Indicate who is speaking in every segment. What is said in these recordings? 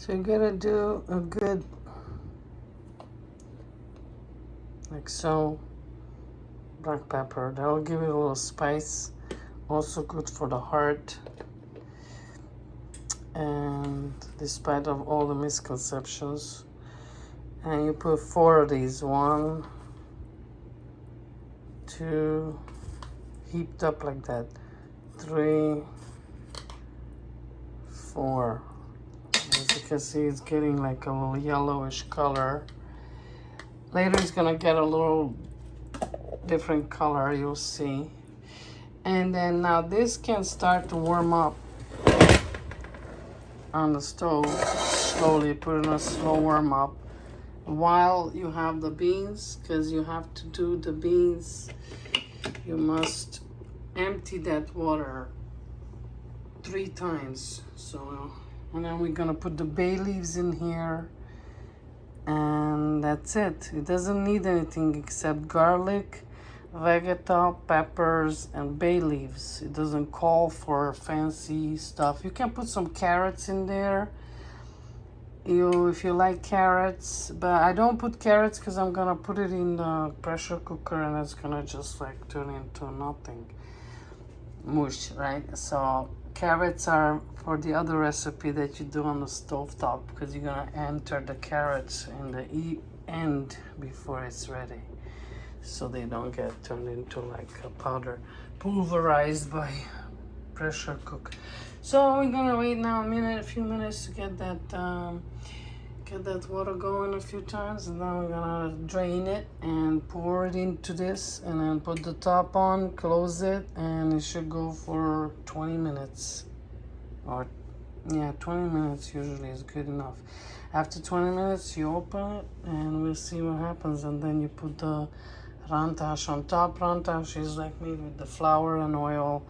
Speaker 1: So you gotta do a good, like so, black pepper. That'll give it a little spice. Also good for the heart. And despite of all the misconceptions, and you put 4 of these, 1, 2, heaped up like that, 3, 4. As you can see, it's getting like a little yellowish color. Later it's gonna get a little different color, you'll see. And then now this can start to warm up on the stove slowly. Put in a slow warm up while you have the beans, because you have to do the beans. You must empty that water 3 times. So, and then we're gonna put the bay leaves in here, and that's it. It doesn't need anything except garlic, vegeta, peppers, and bay leaves. It doesn't call for fancy stuff. You can put some carrots in there, if you like carrots, but I don't put carrots because I'm gonna put it in the pressure cooker and it's gonna just like turn into nothing, mush, right? So carrots are for the other recipe that you do on the stove top, because you're gonna enter the carrots in the end before it's ready, so they don't get turned into like a powder, pulverized by pressure cook. So we're gonna wait now a few minutes to get that water going a few times, and then we're gonna drain it and pour it into this, and then put the top on, close it, and it should go for 20 minutes. Or yeah, 20 minutes usually is good enough. After 20 minutes you open it and we'll see what happens, and then you put the rantas on top. Rantas is like made with the flour and oil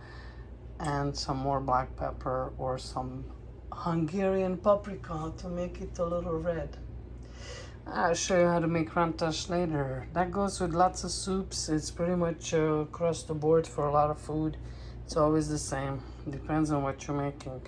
Speaker 1: and some more black pepper or some Hungarian paprika to make it a little red. I'll show you how to make rantas later. That goes with lots of soups. It's pretty much across the board for a lot of food. It's always the same. Depends on what you're making.